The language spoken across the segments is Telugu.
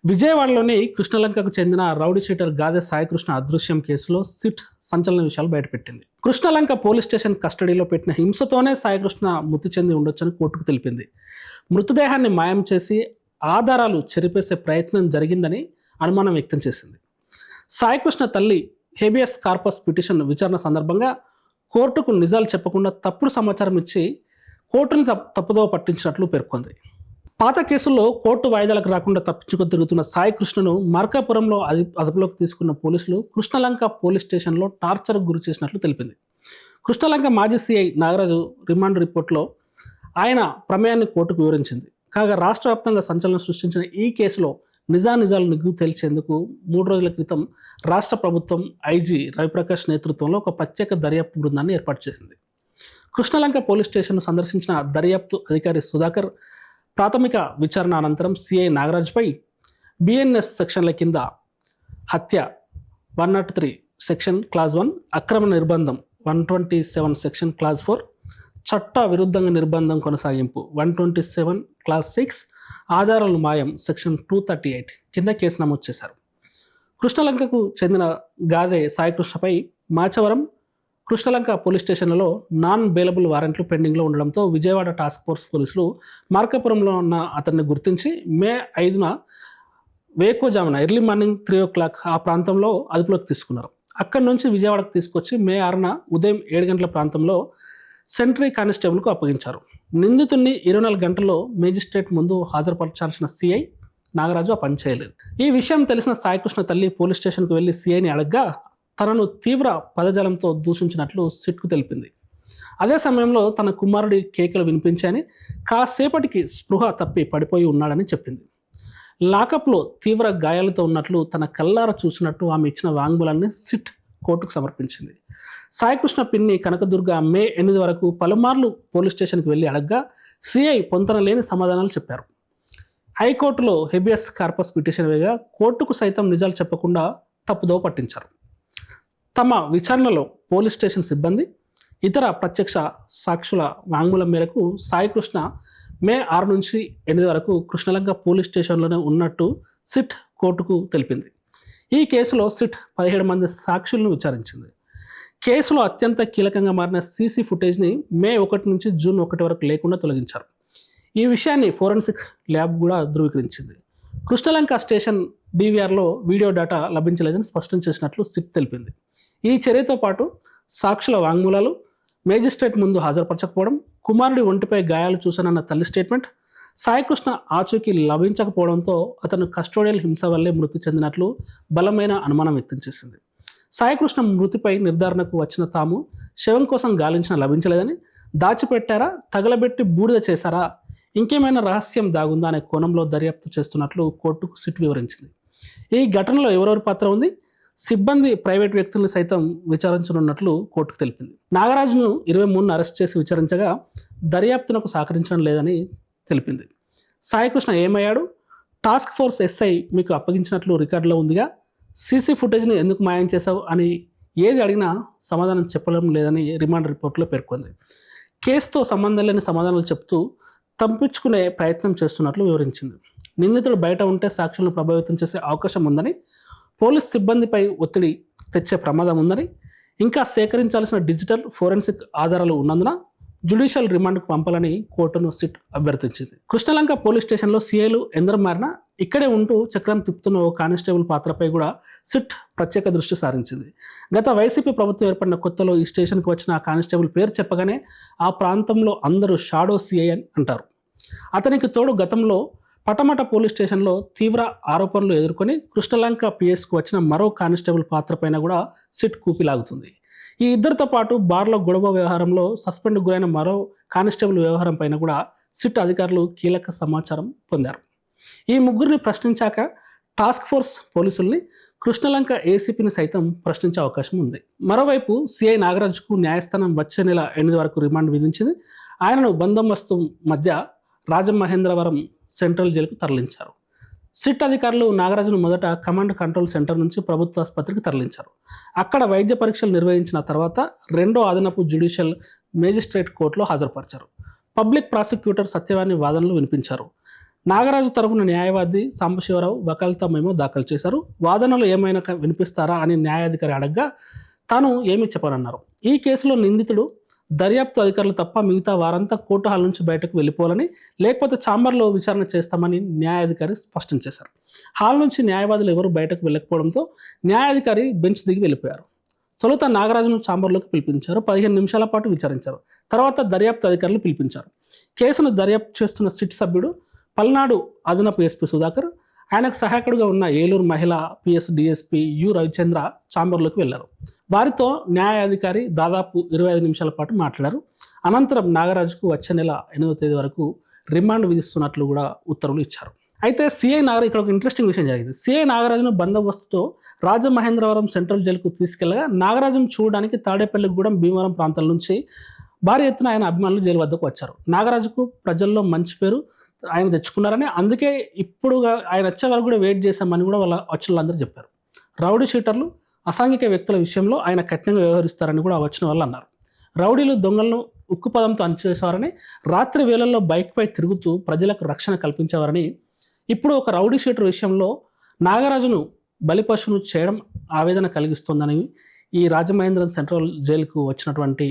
విజయవాడలోని కృష్ణలంకకు చెందిన రౌడీ షీటర్ గాదె సాయికృష్ణ అదృశ్యం కేసులో సిట్ సంచలన విషయాలు బయటపెట్టింది. కృష్ణలంక పోలీస్ స్టేషన్ కస్టడీలో పెట్టిన హింసతోనే సాయికృష్ణ మృతి చెంది ఉండొచ్చని కోర్టుకు తెలిపింది. మృతదేహాన్ని మాయం చేసి ఆధారాలు చెరిపేసే ప్రయత్నం జరిగిందని అనుమానం వ్యక్తం చేసింది. సాయికృష్ణ తల్లి హేబియస్ కార్పస్ పిటిషన్ విచారణ సందర్భంగా కోర్టుకు నిజాలు చెప్పకుండా తప్పుడు సమాచారం ఇచ్చి కోర్టును తప్పుదోవ పట్టించినట్లు పేర్కొంది. పాత కేసుల్లో కోర్టు వాయిదాలకు రాకుండా తప్పించుకు తిరుగుతున్న సాయికృష్ణను మార్కాపురంలో అదుపులోకి తీసుకున్న పోలీసులు కృష్ణలంక పోలీస్ స్టేషన్లో టార్చర్కు గురి చేసినట్లు తెలిపింది. కృష్ణలంక మాజీ సిఐ నాగరాజు రిమాండ్ రిపోర్ట్లో ఆయన ప్రమేయాన్ని కోర్టుకు వివరించింది. కాగా రాష్ట్ర వ్యాప్తంగా సంచలనం సృష్టించిన ఈ కేసులో నిజాలు నిగ్గు తేల్చేందుకు 3 రోజుల క్రితం రాష్ట్ర ప్రభుత్వం ఐజీ రవిప్రకాష్ నేతృత్వంలో ఒక ప్రత్యేక దర్యాప్తు బృందాన్ని ఏర్పాటు చేసింది. కృష్ణలంక పోలీస్ స్టేషన్ను సందర్శించిన దర్యాప్తు అధికారి సుధాకర్ ప్రాథమిక విచారణ అనంతరం సిఐ నాగరాజ్పై బిఎన్ఎస్ సెక్షన్ల కింద హత్య 103 సెక్షన్ క్లాజ్ 1, అక్రమ నిర్బంధం 127 సెక్షన్ క్లాజ్ 4, చట్ట విరుద్ధంగా నిర్బంధం కొనసాగింపు 127 క్లాజ్ 6, ఆధారాలు మాయం సెక్షన్ 238 కింద కేసు నమోదు చేశారు. కృష్ణలంకకు చెందిన గాదె సాయికృష్ణపై మాచవరం, కృష్ణలంక పోలీస్ స్టేషన్లలో నాన్ బెయిలబుల్ వారెంట్లు పెండింగ్లో ఉండడంతో విజయవాడ టాస్క్ ఫోర్స్ పోలీసులు మార్కాపురంలో ఉన్న అతన్ని గుర్తించి మే 5న వేకోజామున ఎర్లీ మార్నింగ్ 3 o'clock ఆ ప్రాంతంలో అదుపులోకి తీసుకున్నారు. అక్కడి నుంచి విజయవాడకు తీసుకొచ్చి మే 6న ఉదయం 7 గంటల ప్రాంతంలో సెంట్రీ కానిస్టేబుల్కు అప్పగించారు. నిందితుడిని 24 గంటల్లో మేజిస్ట్రేట్ ముందు హాజరుపరచాల్సిన సిఐ నాగరాజు ఆ పని చేయలేదు. ఈ విషయం తెలిసిన సాయికృష్ణ తల్లి పోలీస్ స్టేషన్కు వెళ్లి సిఐని అడగ్గా తనను తీవ్ర పదజాలంతో దూషించినట్లు సిట్కు తెలిపింది. అదే సమయంలో తన కుమారుడి కేకలు వినిపించాయని, కాసేపటికి స్పృహ తప్పి పడిపోయి ఉన్నాడని చెప్పింది. లాకప్లో తీవ్ర గాయాలతో ఉన్నట్లు తన కళ్ళారా చూసినట్టు ఆమె ఇచ్చిన వాంగ్మూలాన్ని సిట్ కోర్టుకు సమర్పించింది. సాయికృష్ణ పిన్ని కనకదుర్గ మే 8 వరకు పలుమార్లు పోలీస్ స్టేషన్కి వెళ్ళి అడగ్గా సిఐ పొంతనలేని సమాధానాలు చెప్పారు. హైకోర్టులో హెబియస్ కార్పస్ పిటిషన్ వేయగా కోర్టుకు సైతం నిజాలు చెప్పకుండా తప్పుదోవ పట్టించారు. తమ విచారణలో పోలీస్ స్టేషన్ సిబ్బంది, ఇతర ప్రత్యక్ష సాక్షుల వాంగ్మూలం మేరకు సాయికృష్ణ మే 6 నుంచి 8 వరకు కృష్ణలంక పోలీస్ స్టేషన్లోనే ఉన్నట్టు సిట్ కోర్టుకు తెలిపింది. ఈ కేసులో సిట్ 17 మంది సాక్షులను విచారించింది. కేసులో అత్యంత కీలకంగా మారిన సీసీ ఫుటేజ్ని మే 1 నుంచి జూన్ 1 వరకు లేకుండా తొలగించారు. ఈ విషయాన్ని ఫోరెన్సిక్ ల్యాబ్ కూడా ధృవీకరించింది. కృష్ణలంక స్టేషన్ డివిఆర్లో వీడియో డేటా లభించలేదని స్పష్టం చేసినట్లు సిట్ తెలిపింది. ఈ చర్యతో పాటు సాక్షుల వాంగ్మూలాలు, మేజిస్ట్రేట్ ముందు హాజరుపరచకపోవడం, కుమారుడి ఒంటిపై గాయాలు చూశానన్న తల్లి స్టేట్మెంట్, సాయికృష్ణ ఆచూకీ లభించకపోవడంతో అతను కస్టోడియల్ హింస వల్లే మృతి చెందినట్లు బలమైన అనుమానం వ్యక్తం చేసింది. సాయికృష్ణ మృతిపై నిర్ధారణకు వచ్చిన తాము శవం కోసం గాలించిన లభించలేదని, దాచిపెట్టారా, తగలబెట్టి బూడిద చేశారా, ఇంకేమైనా రహస్యం దాగుందా అనే కోణంలో దర్యాప్తు చేస్తున్నట్లు కోర్టుకు సిట్ వివరించింది. ఈ ఘటనలో ఎవరెవరి పాత్ర ఉంది, సిబ్బంది, ప్రైవేట్ వ్యక్తులను సైతం విచారించనున్నట్లు కోర్టుకు తెలిపింది. నాగరాజును 23న అరెస్ట్ చేసి విచారించగా దర్యాప్తునకు సహకరించడం లేదని తెలిపింది. సాయికృష్ణ ఏమయ్యాడు, టాస్క్ ఫోర్స్ ఎస్ఐ మీకు అప్పగించినట్లు రికార్డులో ఉందిగా, సీసీ ఫుటేజ్ని ఎందుకు మాయం చేశావు అని ఏది అడిగినా సమాధానం చెప్పడం లేదని రిమాండ్ రిపోర్ట్లో పేర్కొంది. కేసుతో సంబంధం లేని సమాధానాలు చెప్తూ తప్పించుకునే ప్రయత్నం చేస్తున్నట్లు వివరించింది. నిందితుడు బయట ఉంటే సాక్షులను ప్రభావితం చేసే అవకాశం ఉందని, పోలీస్ సిబ్బందిపై ఒత్తిడి తెచ్చే ప్రమాదం ఉందని, ఇంకా సేకరించాల్సిన డిజిటల్ ఫోరెన్సిక్ ఆధారాలు ఉన్నందున జ్యుడిషియల్ రిమాండ్కు పంపాలని కోర్టును సిట్ అభ్యర్థించింది. కృష్ణలంక పోలీస్ స్టేషన్లో సిఐలు ఎందరు మారినా ఇక్కడే ఉంటూ చక్రం తిప్పుతున్న ఓ కానిస్టేబుల్ పాత్రపై కూడా సిట్ ప్రత్యేక దృష్టి సారించింది. గత వైసీపీ ప్రభుత్వం ఏర్పడిన కొత్తలో ఈ స్టేషన్కి వచ్చిన ఆ కానిస్టేబుల్ పేరు చెప్పగానే ఆ ప్రాంతంలో అందరూ షాడో సిఐ అని అంటారు. అతనికి తోడు గతంలో పటమట పోలీస్ స్టేషన్లో తీవ్ర ఆరోపణలు ఎదుర్కొని కృష్ణలంక పిఎస్కు వచ్చిన మరో కానిస్టేబుల్ పాత్రపైన కూడా సిట్ కూపిలాగుతుంది. ఈ ఇద్దరితో పాటు బార్లో గొడవ వ్యవహారంలో సస్పెండ్ గురైన మరో కానిస్టేబుల్ వ్యవహారం పైన కూడా సిట్ అధికారులు కీలక సమాచారం పొందారు. ఈ ముగ్గురిని ప్రశ్నించాక టాస్క్ ఫోర్స్ పోలీసుల్ని కృష్ణలంక ఏసీపీని సైతం ప్రశ్నించే అవకాశం ఉంది. మరోవైపు సిఐ నాగరాజ్కు న్యాయస్థానం వచ్చే నెల 8 వరకు రిమాండ్ విధించింది. ఆయనను బందోబస్తు మధ్య రాజమహేంద్రవరం సెంట్రల్ జైలుకు తరలించారు. సిట్ అధికారులు నాగరాజును మొదట కమాండ్ కంట్రోల్ సెంటర్ నుంచి ప్రభుత్వ ఆసుపత్రికి తరలించారు. అక్కడ వైద్య పరీక్షలు నిర్వహించిన తర్వాత రెండో అదనపు జ్యుడిషియల్ మేజిస్ట్రేట్ కోర్టులో హాజరుపరిచారు. పబ్లిక్ ప్రాసిక్యూటర్ సత్యవాణి వాదనలు వినిపించారు. నాగరాజు తరపున న్యాయవాది సాంబశివరావు వకాల్తా మేమో దాఖలు చేశారు. వాదనలు ఏమైనా వినిపిస్తారా అని న్యాయాధికారి అడగ్గా తాను ఏమీ చెప్పనన్నారు. ఈ కేసులో నిందితుడు దర్యాప్తు అధికారులు తప్ప మిగతా వారంతా కోర్టు హాల్ నుంచి బయటకు వెళ్ళిపోవాలని, లేకపోతే ఛాంబర్లో విచారణ చేస్తామని న్యాయాధికారి స్పష్టం చేశారు. హాల్ నుంచి న్యాయవాదులు ఎవరు బయటకు వెళ్ళకపోవడంతో న్యాయాధికారి బెంచ్ దిగి వెళ్ళిపోయారు. తొలుత నాగరాజును ఛాంబర్లోకి పిలిపించారు. 15 నిమిషాల పాటు విచారించారు. తర్వాత దర్యాప్తు అధికారులు పిలిపించారు. కేసును దర్యాప్తు చేస్తున్న సిట్ సభ్యుడు పల్నాడు అదనపు ఎస్పీ సుధాకర్, ఆయనకు సహాయకుడిగా ఉన్న ఏలూరు మహిళా పిఎస్ డిఎస్పీ యు రవిచంద్ర ఛాంబర్లోకి వెళ్లారు. వారితో న్యాయాధికారి దాదాపు 25 నిమిషాల పాటు మాట్లాడారు. అనంతరం నాగరాజుకు వచ్చే నెల 8వ తేదీ వరకు రిమాండ్ విధిస్తున్నట్లు కూడా ఉత్తర్వులు ఇచ్చారు. అయితే సిఐ నాగరాజు, ఇక్కడ ఒక ఇంట్రెస్టింగ్ విషయం జరిగింది. సిఐ నాగరాజును బందోబస్తుతో రాజమహేంద్రవరం సెంట్రల్ జైలుకు తీసుకెళ్లగా నాగరాజును చూడడానికి తాడేపల్లిగూడెం, భీమవరం ప్రాంతాల నుంచి భారీ ఎత్తున ఆయన అభిమానులు జైలు వద్దకు వచ్చారు. నాగరాజుకు ప్రజల్లో మంచి పేరు ఆయన తెచ్చుకున్నారని, అందుకే ఇప్పుడు ఆయన వచ్చే వరకు కూడా వెయిట్ చేశామని కూడా వచ్చిన వాళ్ళందరూ చెప్పారు. రౌడీ షీటర్లు, అసాంఘిక వ్యక్తుల విషయంలో ఆయన కఠినంగా వ్యవహరిస్తారని కూడా వచ్చిన వాళ్ళు అన్నారు. రౌడీలు దొంగలను ఉక్కుపదంతో అంచివేసేవారని, రాత్రి వేళల్లో బైక్పై తిరుగుతూ ప్రజలకు రక్షణ కల్పించేవారని, ఇప్పుడు ఒక రౌడీ షీటర్ విషయంలో నాగరాజును బలిపశువును చేయడం ఆవేదన కలిగిస్తోందని ఈ రాజమహేంద్రం సెంట్రల్ జైలుకు వచ్చినటువంటి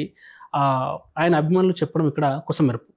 ఆయన అభిమానులు చెప్పడం ఇక్కడ కుసమెరుపు.